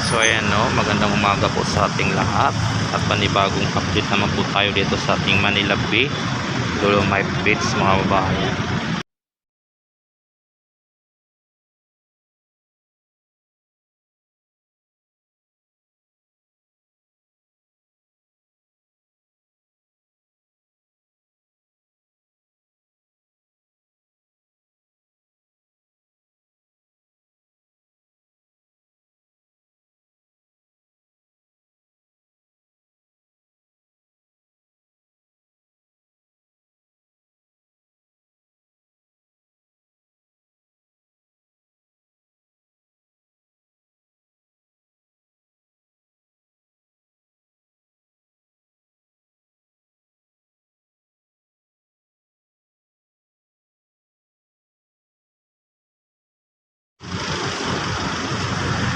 So ayan no, magandang umaga po sa ating lahat at panibagong update naman po tayo dito sa ating Manila Bay, Dolomite Beach mga babayan.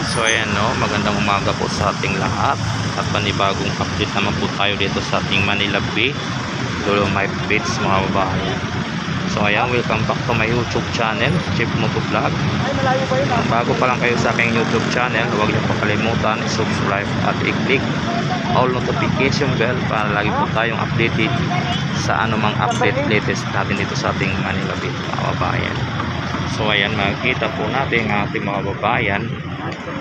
So ayan no, magandang umaga po sa ating lahat at panibagong update naman po tayo dito sa ating Manila Bay, Dolomite Beach mga babayan. So ayan, welcome back to my YouTube channel, Chief Moto Vlog. Bago pa lang kayo sa aking YouTube channel, huwag niyo pa kalimutan i-subscribe at i-click all notification bell para lagi po tayong updated sa anumang update latest natin dito sa ating Manila Bay mga babayan. So ayan, makikita po natin ang ating mga babayan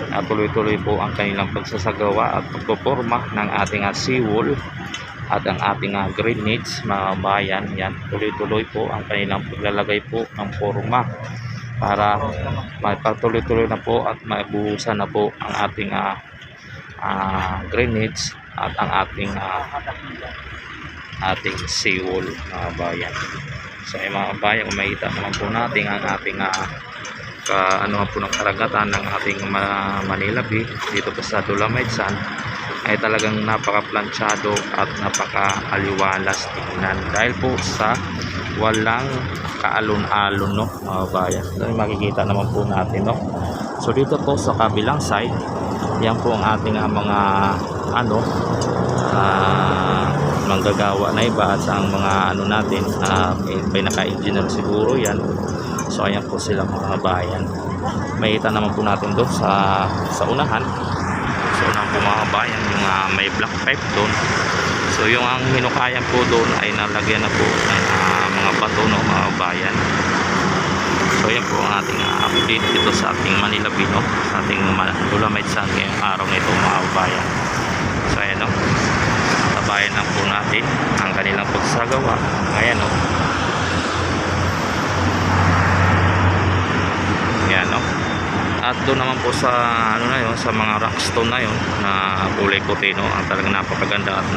na tuloy-tuloy po ang kanilang pagsasagawa at pagpoporma ng ating seawall at ang ating drainage mga bayan. Yan, tuloy-tuloy po ang kanilang paglalagay po ng forma para magpatuloy-tuloy na po at mabuhusan na po ang ating drainage at ang ating seawall mga bayan. So ay mga bayan, kung makita naman po natin ang ating ano po ng karagatan ng ating Manila Bay dito po sa Dolomite Sand ay talagang napaka-planchado at napaka-aliwalas tingnan dahil po sa walang kaalon-alon no mga bayan. So, makikita naman po natin no. So dito po sa kabilang side, yan po ang ating mga manggagawa na iba at ang mga natin may naka-engineer siguro yan. So ayan po sila mga bayan. Makita naman po natin doon sa unahan. So unahan po mga bayan yung may black pipe doon. So yung ang hinukayan po doon ay nalagyan na po ng mga bato no mga bayan. So ayan po ang ating update dito sa ating Manila Bay no, sa ating Dolomite Sand ngayong araw na ito mga bayan. So ayan no, tabayan lang po natin ang kanilang pagsagawa. Ayan no. Yan no. At doon naman po sa na yun, sa mga rockstone na yun na kulay puti no, ang talagang napakaganda at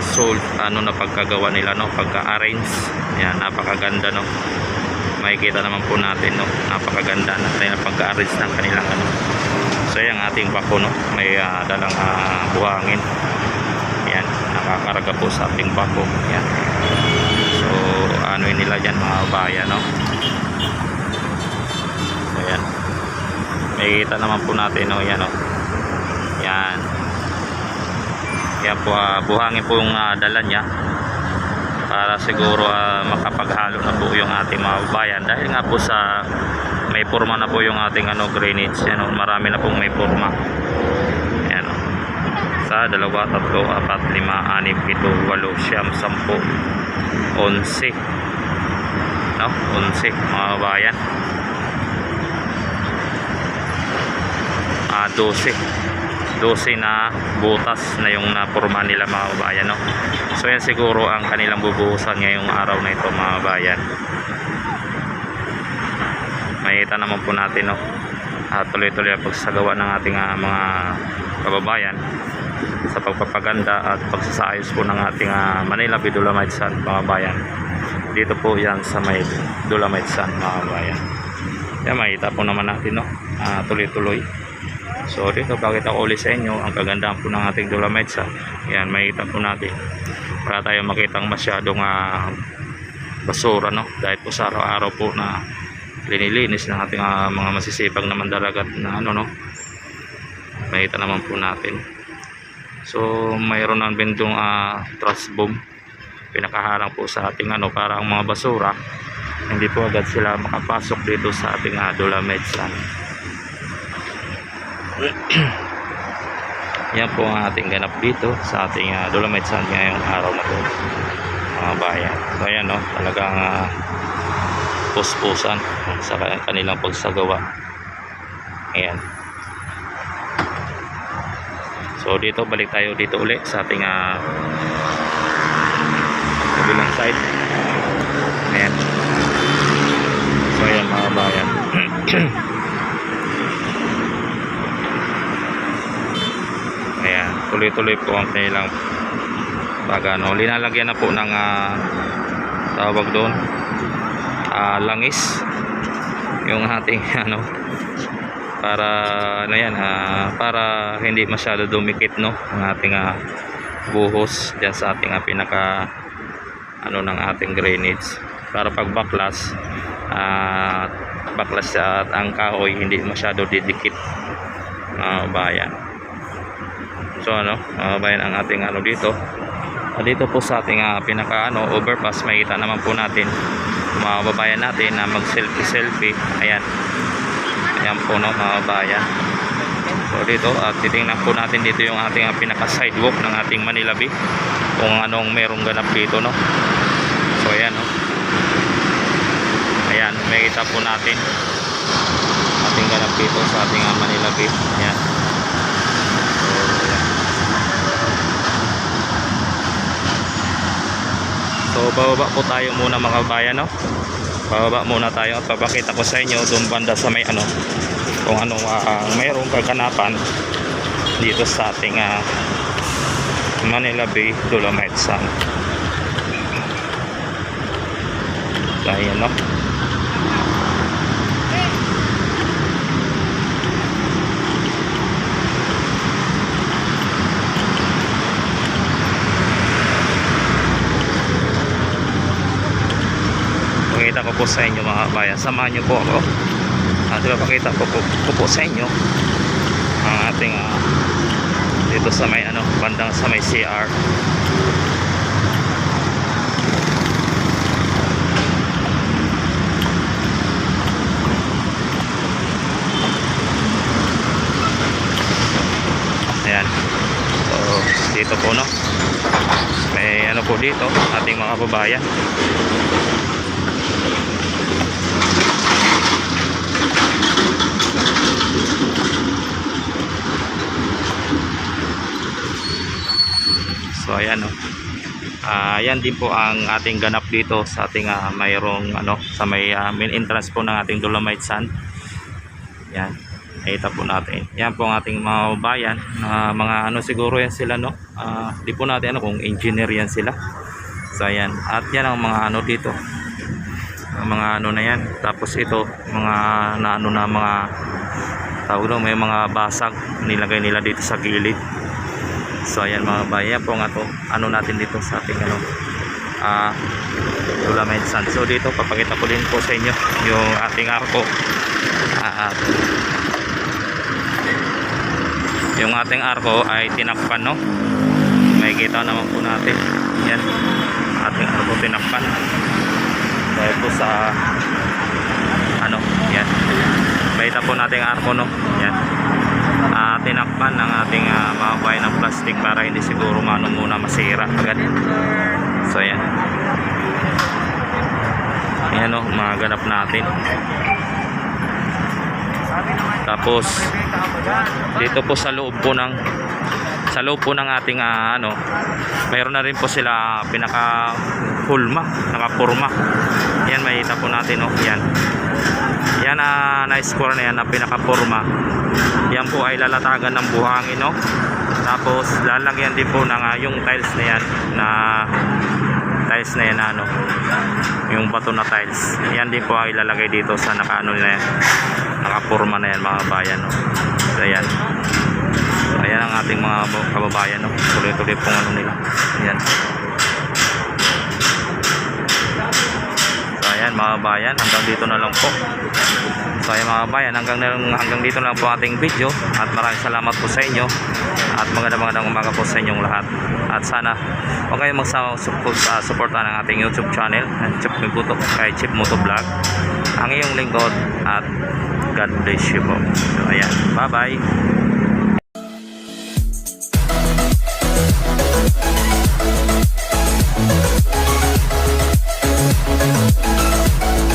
sold na pagkagawa nila no, pagka-arrange. Yan, napakaganda no. Makikita naman po natin no, napakaganda na pagka-arrange ng kanilang So yung ating bako no, may dalang buhangin. Yan, nakakarga po sa ating bako. Yan. So ano yun nila dyan mga bayan no. Ayan, makikita naman po natin no, yan no. Yan, yan po buhangin po yung dala nya para siguro makapaghalo na po yung ating mga bayan dahil nga po sa may forma na po yung ating drainage. Yan no, marami na pong may forma. Yan no. Sa 2, 3, 4, 5, 6, 7, 8, 9, 10, 11 no, 11 mga bayan. 12 na butas na yung naporma nila mga bayan no. So yan siguro ang kanilang bubuhusan ngayong araw na ito mga bayan. Makita naman po natin no, tuloy-tuloy ang pagsagawa ng ating mga kababayan sa pagpapaganda at pagsasayos po ng ating Manila Bay Dolomite Sand mga bayan. Dito po yan sa may Dolomite Sand mga bayan. Yan, makita po naman natin no, tuloy-tuloy. So dito pakita ko ulit sa inyo ang kagandahan po ng ating Dolomite Sand. Yan, makita po natin para tayo makitang masyadong basura no, dahil po sa araw-araw po na linilinis ng ating mga masisipag na mandalagat na no. Makita naman po natin. So mayroon ng bendong trash bomb pinakaharang po sa ating para ang mga basura hindi po agad sila makapasok dito sa ating Dolomite Sand. Yan po ang ating ganap dito sa ating Dolomite Sand ngayong araw na po, mga bayan. So ayan, no, talagang puspusan sa kanilang pagsagawa. Ayan. So dito, balik tayo dito ulit sa ating kabilang side. Ayan. So ayan, mga bayan. Ayan, tuloy-tuloy po ang kanilang pagano. Linalagyan na po ng tawag doon, langis yung ating para ano yan, para hindi masyado dumikit, no, ang ating buhos diyan sa ating pinaka ng ating drainage, para pag baklas at ang kahoy hindi masyado didikit, bayan. So bayan, ang ating dito dito po sa ating pinaka overpass, makita naman po natin mga babayan natin na mag selfie. Ayan po, no, mga bayan. So dito titingnan po natin dito yung ating pinaka sidewalk ng ating Manila Bay, kung anong merong ganap dito, no. So ayan, no, ayan, makita po natin ating ganap dito sa ating Manila Bay. Ayan. So bababa po tayo muna, mga bayan, no. Bababa muna tayo at papakita ko sa inyo doon banda sa may kung anong mayroong kaganapan dito sa ating Manila Bay Dolomite Sand. So ayan, no. Pakita ko po sa inyo, mga bayan, samahan nyo po ako at pakita ko po sa inyo ang ating dito sa may bandang sa may CR. Ayan, so dito po, no, may po dito ating mga babayan. So ayan, no. Ayan din po ang ating ganap dito sa ating mayroong sa may main entrance po ng ating Dolomite Sand. Yan, nakita po natin. Yan po ang ating mga bayan, mga siguro yan sila, no. Di po natin kung engineer yan sila. So ayan, at yan ang mga dito, mga na yan. Tapos ito mga na mga tawag, may mga basag nilagay nila dito sa gilid. So ayan, mga bayan po nga to natin dito sa ating Dolomite Sand. So dito papakita ko din po sa inyo yung ating arko, yung ating arko ay tinakpan, no. Makikita naman po natin yan, ating arko tinakpan dahil po sa yan, makita po natin arko, no. Yan, tinakpan ng ating mga bayan ng plastic para hindi siguro muna masira agad. So ayan, ayan, no, mga ganap natin. Tapos dito po sa loob po ng ating mayroon na rin po sila pinaka nakapurma. Yan, makita po natin, no. Yan na-score na yan na pinakapurma. Yan po ay lalatagan ng buhangin, no. Tapos lalagyan din po ng yung tiles na yan yung bato na tiles. Yan din po ay ilalagay dito sa na yan, nakapurma na yan, mga bayan, no. So ayan, ayan ang ating mga kababayan, no. Tuloy-tuloy pong nila. Ayan. So ayan, ayan mga bayan, hanggang dito na lang po. So ayan mga bayan, hanggang dito na lang po ating video. At maraming salamat po sa inyo. At magandang umaga po sa inyong lahat. At sana huwag kayong magsuportahan ng ating YouTube channel, kay Chip Moto Vlog, ang iyong lingkod. At God bless you po. So ayan, bye bye.